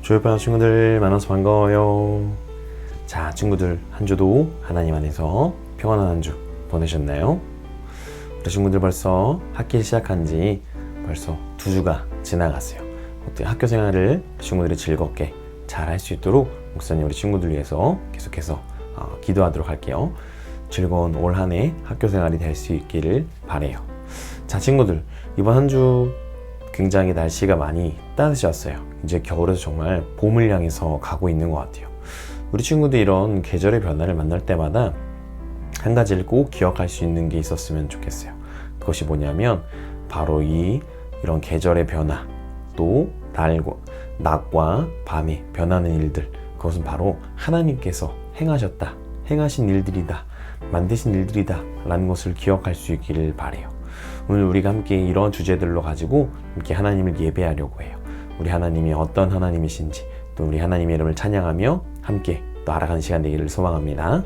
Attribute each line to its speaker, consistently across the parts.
Speaker 1: 조회파 친구들 만나서 반가워요. 자, 친구들 한 주도 하나님 안에서 평안한 한 주 보내셨나요? 우리 친구들 벌써 학기 시작한 지 벌써 2주가 지나갔어요. 어떻게 학교 생활을 친구들이 즐겁게 잘 할 수 있도록 목사님 우리 친구들 위해서 계속해서 기도하도록 할게요. 즐거운 올 한 해 학교 생활이 될 수 있기를 바래요. 자, 친구들 이번 한 주 굉장히 날씨가 많이 따뜻해졌어요. 이제 겨울에서 정말 봄을 향해서 가고 있는 것 같아요. 우리 친구들 이런 계절의 변화를 만날 때마다 한 가지를 꼭 기억할 수 있는 게 있었으면 좋겠어요. 그것이 뭐냐면 바로 이런 계절의 변화, 또 낮과 밤의 변하는 일들, 그것은 바로 하나님께서 행하신 일들이다, 만드신 일들이다 라는 것을 기억할 수 있기를 바래요. 오늘 우리가 함께 이런 주제들로 가지고 함께 하나님을 예배하려고 해요. 우리 하나님이 어떤 하나님이신지, 또 우리 하나님의 이름을 찬양하며 함께 또 알아가는 시간 되기를 소망합니다.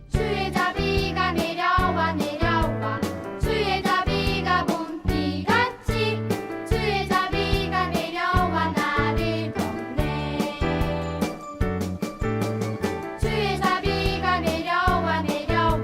Speaker 2: 주의 자비가 내려와 내려와 주의 자비가 봄비같이 주의 자비가 내려와 나를 덮네 주의 자비가 내려와 내려와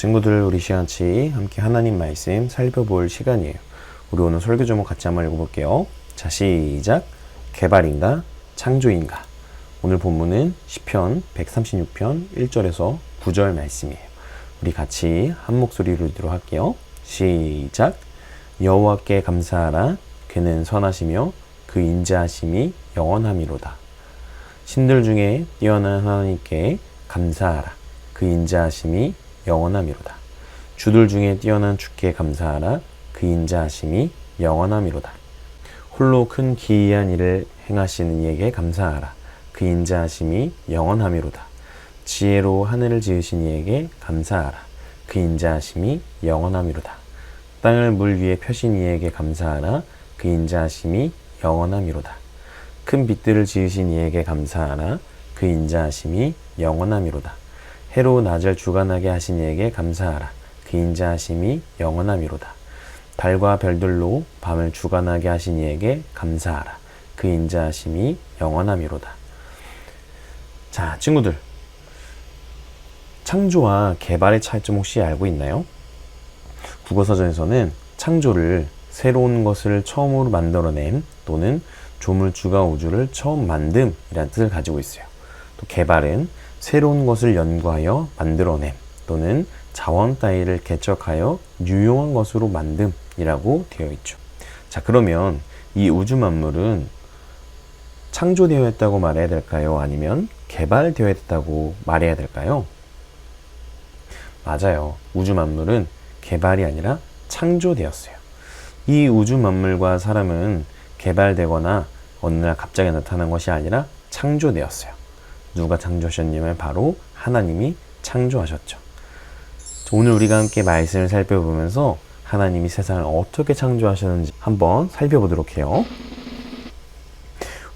Speaker 1: 친구들, 우리 시간치 함께 하나님 말씀 살펴볼 시간이에요. 우리 오늘 설교 제목 같이 한번 읽어볼게요. 자, 시작. 개발인가 창조인가. 오늘 본문은 시편 136편 1절에서 9절 말씀이에요. 우리 같이 한 목소리로 읽도록 할게요. 시작. 여호와께 감사하라. 그는 선하시며 그 인자하심이 영원함이로다. 신들 중에 뛰어난 하나님께 감사하라. 그 인자하심이 영원함이로다. 주들 중에 뛰어난 주께 감사하라. 그 인자하심이 영원함이로다. 홀로 큰 기이한 일을 행하시는 이에게 감사하라. 그 인자하심이 영원함이로다. 지혜로 하늘을 지으신 이에게 감사하라. 그 인자하심이 영원함이로다. 땅을 물 위에 펴신 이에게 감사하라. 그 인자하심이 영원함이로다. 큰 빛들을 지으신 이에게 감사하라. 그 인자하심이 영원함이로다. 해로 낮을 주관하게 하신 이에게 감사하라. 그 인자하심이 영원함이로다. 달과 별들로 밤을 주관하게 하신 이에게 감사하라. 그 인자하심이 영원함이로다. 자, 친구들, 창조와 개발의 차이점 혹시 알고 있나요? 국어사전에서는 창조를 새로운 것을 처음으로 만들어냄 또는 조물주가 우주를 처음 만듦이라는 뜻을 가지고 있어요. 또 개발은 새로운 것을 연구하여 만들어냄 또는 자원 따위를 개척하여 유용한 것으로 만듦이라고 되어 있죠. 자, 그러면 이 우주 만물은 창조되어 있다고 말해야 될까요? 아니면 개발되어 있다고 말해야 될까요? 맞아요. 우주 만물은 개발이 아니라 창조되었어요. 이 우주 만물과 사람은 개발되거나 어느 날 갑자기 나타난 것이 아니라 창조되었어요. 누가 창조하셨냐면 바로 하나님이 창조하셨죠. 오늘 우리가 함께 말씀을 살펴보면서 하나님이 세상을 어떻게 창조하셨는지 한번 살펴보도록 해요.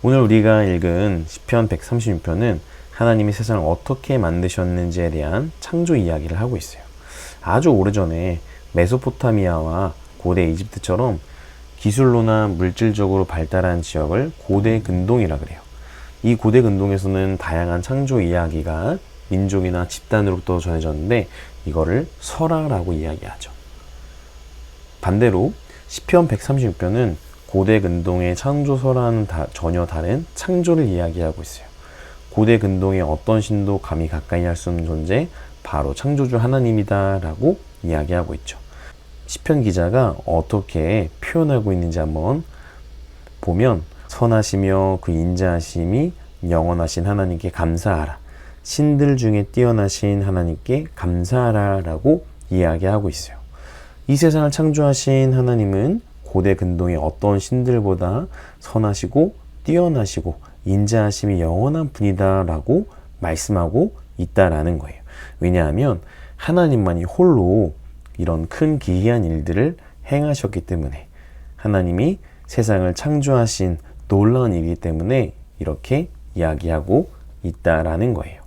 Speaker 1: 오늘 우리가 읽은 시편 136편은 하나님이 세상을 어떻게 만드셨는지에 대한 창조 이야기를 하고 있어요. 아주 오래전에 메소포타미아와 고대 이집트처럼 기술로나 물질적으로 발달한 지역을 고대 근동이라 그래요. 이 고대 근동에서는 다양한 창조 이야기가 민족이나 집단으로부터 전해졌는데 이거를 설화라고 이야기하죠. 반대로 시편 136편은 고대 근동의 창조 설화와는 전혀 다른 창조를 이야기하고 있어요. 고대 근동의 어떤 신도 감히 가까이 할 수 없는 존재, 바로 창조주 하나님이다 라고 이야기하고 있죠. 시편 기자가 어떻게 표현하고 있는지 한번 보면, 선하시며 그 인자하심이 영원하신 하나님께 감사하라. 신들 중에 뛰어나신 하나님께 감사하라 라고 이야기하고 있어요. 이 세상을 창조하신 하나님은 고대 근동의 어떤 신들보다 선하시고 뛰어나시고 인자하심이 영원한 분이다 라고 말씀하고 있다라는 거예요. 왜냐하면 하나님만이 홀로 이런 큰 기이한 일들을 행하셨기 때문에, 하나님이 세상을 창조하신 놀라운 일이기 때문에 이렇게 이야기하고 있다라는 거예요.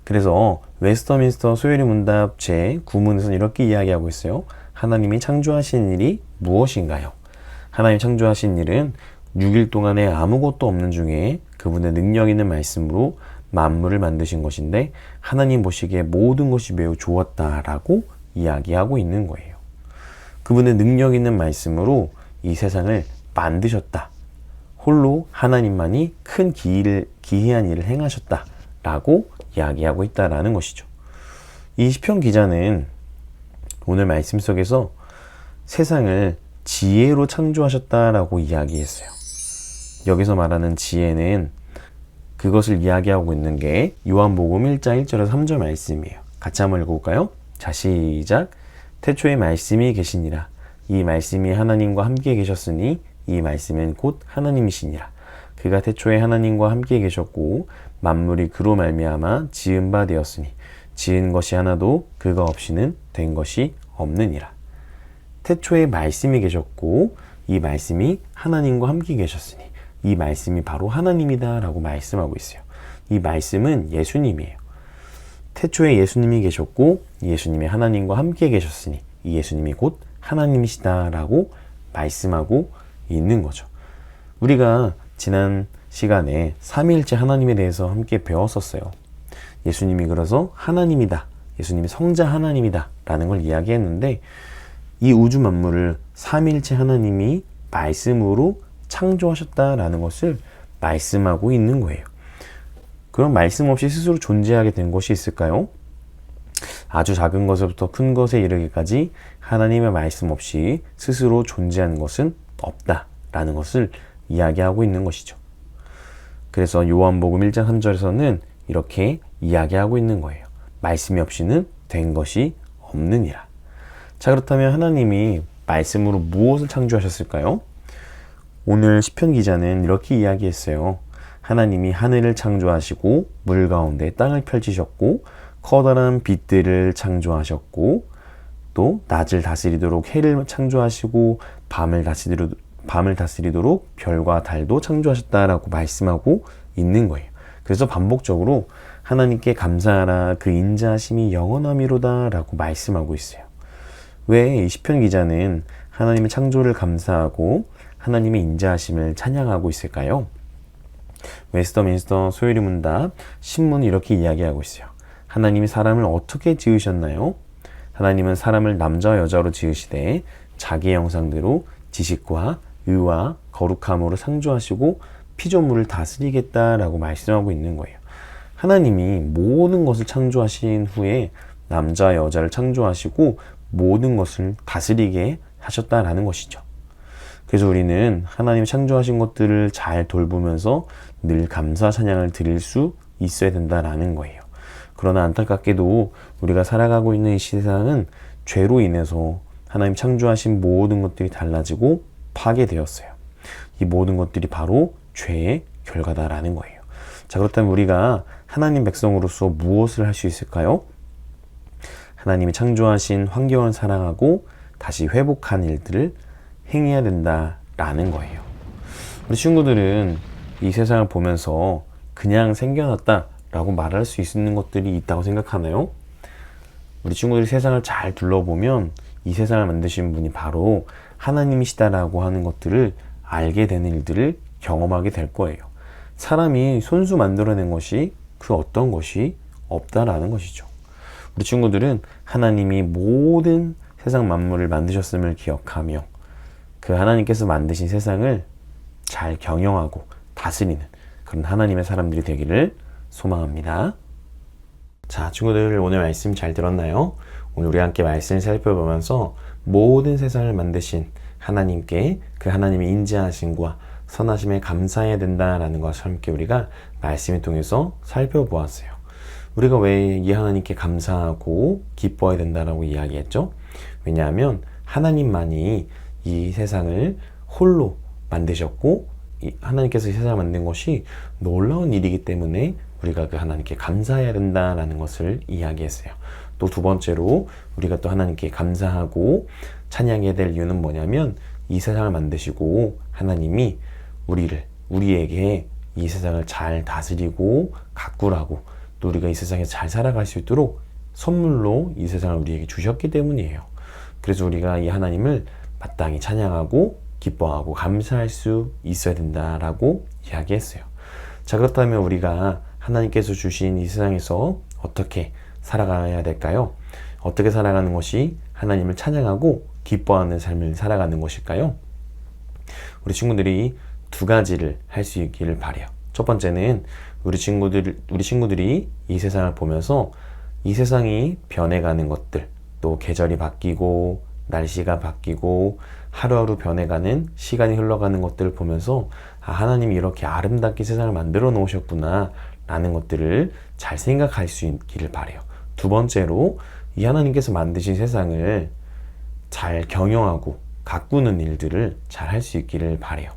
Speaker 1: 그래서 웨스터민스터 소요리 문답 제9문에서는 이렇게 이야기하고 있어요. 하나님이 창조하신 일이 무엇인가요? 하나님이 창조하신 일은 6일 동안에 아무것도 없는 중에 그분의 능력 있는 말씀으로 만물을 만드신 것인데, 하나님 보시기에 모든 것이 매우 좋았다라고 이야기하고 있는 거예요. 그분의 능력 있는 말씀으로 이 세상을 만드셨다. 홀로 하나님만이 큰 기이한 일을 행하셨다라고 이야기하고 있다라는 것이죠. 이 시편 기자는 오늘 말씀 속에서 세상을 지혜로 창조하셨다라고 이야기했어요. 여기서 말하는 지혜는 그것을 이야기하고 있는 게 요한복음 1장 1절에서 3절 말씀이에요. 같이 한번 읽어볼까요? 자, 시작. 태초에 말씀이 계시니라. 이 말씀이 하나님과 함께 계셨으니 이 말씀은 곧 하나님이시니라. 그가 태초에 하나님과 함께 계셨고 만물이 그로 말미암아 지은 바 되었으니 지은 것이 하나도 그가 없이는 된 것이 없느니라. 태초에 말씀이 계셨고 이 말씀이 하나님과 함께 계셨으니 이 말씀이 바로 하나님이다 라고 말씀하고 있어요. 이 말씀은 예수님이에요. 태초에 예수님이 계셨고 예수님이 하나님과 함께 계셨으니 이 예수님이 곧 하나님이시다 라고 말씀하고 있는 거죠. 우리가 지난 시간에 삼위일체 하나님에 대해서 함께 배웠었어요. 예수님이 그래서 하나님이다 예수님이 성자 하나님이다 라는 걸 이야기했는데, 이 우주 만물을 삼위일체 하나님이 말씀으로 창조하셨다라는 것을 말씀하고 있는 거예요. 그럼 말씀 없이 스스로 존재하게 된 것이 있을까요? 아주 작은 것부터 큰 것에 이르기까지 하나님의 말씀 없이 스스로 존재하는 것은 없다라는 것을 이야기하고 있는 것이죠. 그래서 요한복음 1장 3절에서는 이렇게 이야기하고 있는 거예요. 말씀이 없이는 된 것이 없느니라. 자, 그렇다면 하나님이 말씀으로 무엇을 창조하셨을까요? 오늘 시편 기자는 이렇게 이야기했어요. 하나님이 하늘을 창조하시고 물 가운데 땅을 펼치셨고 커다란 빛들을 창조하셨고 또 낮을 다스리도록 해를 창조하시고 밤을 다스리도록 별과 달도 창조하셨다라고 말씀하고 있는 거예요. 그래서 반복적으로 하나님께 감사하라, 그 인자하심이 영원함이로다 라고 말씀하고 있어요. 왜 이 시편 기자는 하나님의 창조를 감사하고 하나님의 인자하심을 찬양하고 있을까요? 웨스터민스터 소요리 문답 신문은 이렇게 이야기하고 있어요. 하나님이 사람을 어떻게 지으셨나요? 하나님은 사람을 남자와 여자로 지으시되 자기의 형상대로 지식과 의와 거룩함으로 창조하시고 피조물을 다스리겠다라고 말씀하고 있는 거예요. 하나님이 모든 것을 창조하신 후에 남자와 여자를 창조하시고 모든 것을 다스리게 하셨다라는 것이죠. 그래서 우리는 하나님이 창조하신 것들을 잘 돌보면서 늘 감사 찬양을 드릴 수 있어야 된다라는 거예요. 그러나 안타깝게도 우리가 살아가고 있는 이 세상은 죄로 인해서 하나님 창조하신 모든 것들이 달라지고 파괴되었어요. 이 모든 것들이 바로 죄의 결과다라는 거예요. 자, 그렇다면 우리가 하나님 백성으로서 무엇을 할 수 있을까요? 하나님이 창조하신 환경을 사랑하고 다시 회복한 일들을 행해야 된다라는 거예요. 우리 친구들은 이 세상을 보면서 그냥 생겨났다라고 말할 수 있는 것들이 있다고 생각하나요? 우리 친구들이 세상을 잘 둘러보면 이 세상을 만드신 분이 바로 하나님이시다라고 하는 것들을 알게 되는 일들을 경험하게 될 거예요. 사람이 손수 만들어낸 것이 그 어떤 것이 없다라는 것이죠. 우리 친구들은 하나님이 모든 세상 만물을 만드셨음을 기억하며 그 하나님께서 만드신 세상을 잘 경영하고 다스리는 그런 하나님의 사람들이 되기를 소망합니다. 자, 친구들 오늘 말씀 잘 들었나요? 오늘 우리 함께 말씀을 살펴보면서 모든 세상을 만드신 하나님께 그 하나님의 인자하심과 선하심에 감사해야 된다라는 것을 함께 우리가 말씀을 통해서 살펴보았어요. 우리가 왜 이 하나님께 감사하고 기뻐해야 된다라고 이야기했죠? 왜냐하면 하나님만이 이 세상을 홀로 만드셨고 하나님께서 이 세상을 만든 것이 놀라운 일이기 때문에 우리가 그 하나님께 감사해야 된다라는 것을 이야기했어요. 또 두 번째로 우리가 또 하나님께 감사하고 찬양해야 될 이유는 뭐냐면 이 세상을 만드시고 하나님이 우리에게 이 세상을 잘 다스리고 가꾸라고 또 우리가 이 세상에서 잘 살아갈 수 있도록 선물로 이 세상을 우리에게 주셨기 때문이에요. 그래서 우리가 이 하나님을 마땅히 찬양하고 기뻐하고 감사할 수 있어야 된다라고 이야기했어요. 자, 그렇다면 우리가 하나님께서 주신 이 세상에서 어떻게 살아가야 될까요? 어떻게 살아가는 것이 하나님을 찬양하고 기뻐하는 삶을 살아가는 것일까요? 우리 친구들이 두 가지를 할 수 있기를 바라요. 첫 번째는 우리 친구들이 이 세상을 보면서 이 세상이 변해가는 것들, 또 계절이 바뀌고 날씨가 바뀌고 하루하루 변해가는 시간이 흘러가는 것들을 보면서 하나님이 이렇게 아름답게 세상을 만들어 놓으셨구나 라는 것들을 잘 생각할 수 있기를 바라요. 두 번째로 이 하나님께서 만드신 세상을 잘 경영하고 가꾸는 일들을 잘 할 수 있기를 바라요.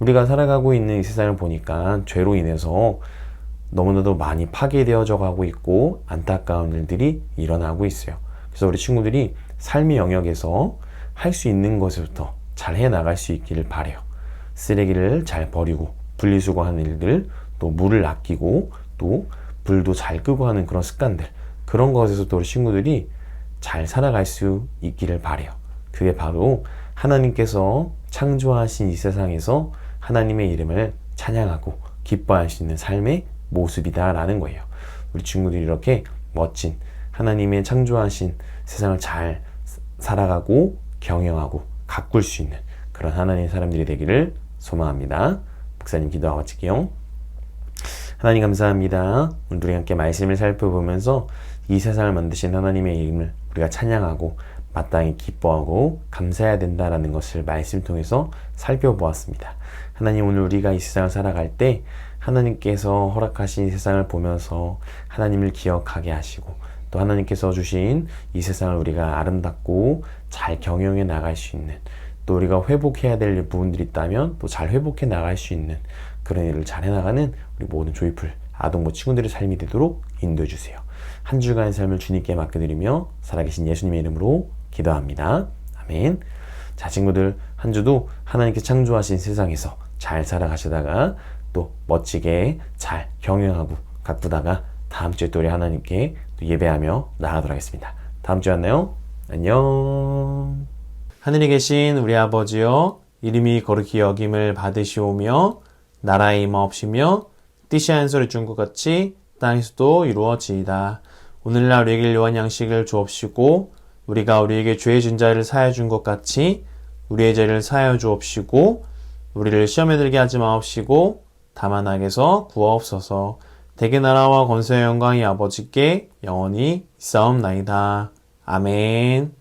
Speaker 1: 우리가 살아가고 있는 이 세상을 보니까 죄로 인해서 너무나도 많이 파괴되어져 가고 있고 안타까운 일들이 일어나고 있어요. 그래서 우리 친구들이 삶의 영역에서 할 수 있는 것부터 잘 해나갈 수 있기를 바라요. 쓰레기를 잘 버리고 분리수거하는 일들, 또 물을 아끼고 또 불도 잘 끄고 하는 그런 습관들, 그런 것에서 또 우리 친구들이 잘 살아갈 수 있기를 바라요. 그게 바로 하나님께서 창조하신 이 세상에서 하나님의 이름을 찬양하고 기뻐할 수 있는 삶의 모습이다라는 거예요. 우리 친구들이 이렇게 멋진 하나님의 창조하신 세상을 잘 살아가고 경영하고 가꿀 수 있는 그런 하나님의 사람들이 되기를 소망합니다. 목사님 기도하고 마칠게요. 하나님 감사합니다. 오늘 우리 함께 말씀을 살펴보면서 이 세상을 만드신 하나님의 이름을 우리가 찬양하고 마땅히 기뻐하고 감사해야 된다라는 것을 말씀을 통해서 살펴보았습니다. 하나님, 오늘 우리가 이 세상을 살아갈 때 하나님께서 허락하신 세상을 보면서 하나님을 기억하게 하시고 또 하나님께서 주신 이 세상을 우리가 아름답고 잘 경영해 나갈 수 있는, 또 우리가 회복해야 될 부분들이 있다면 또 잘 회복해 나갈 수 있는 그런 일을 잘 해나가는 우리 모든 조이풀 아동부 친구들의 삶이 되도록 인도해 주세요. 한 주간의 삶을 주님께 맡겨드리며 살아계신 예수님의 이름으로 기도합니다. 아멘. 자, 친구들, 한 주도 하나님께 창조하신 세상에서 잘 살아가시다가 또 멋지게 잘 경영하고 가꾸다가 다음 주에 또 우리 하나님께 또 예배하며 나아가도록 하겠습니다. 다음 주에 만나요. 안녕. 하늘에 계신 우리 아버지여, 이름이 거룩히 여김을 받으시오며 나라의 임하옵시며 뜻이 한 소리 준 것 같이 땅에서도 이루어지이다. 오늘날 우리에게 일용할 양식을 주옵시고 우리가 우리에게 죄 진 자를 사하여 준 것 같이 우리의 죄를 사하여 주옵시고 우리를 시험에 들게 하지 마옵시고 다만 악에서 구하옵소서. 대개 나라와 권세와 영광이 아버지께 영원히 있사옵나이다. 아멘.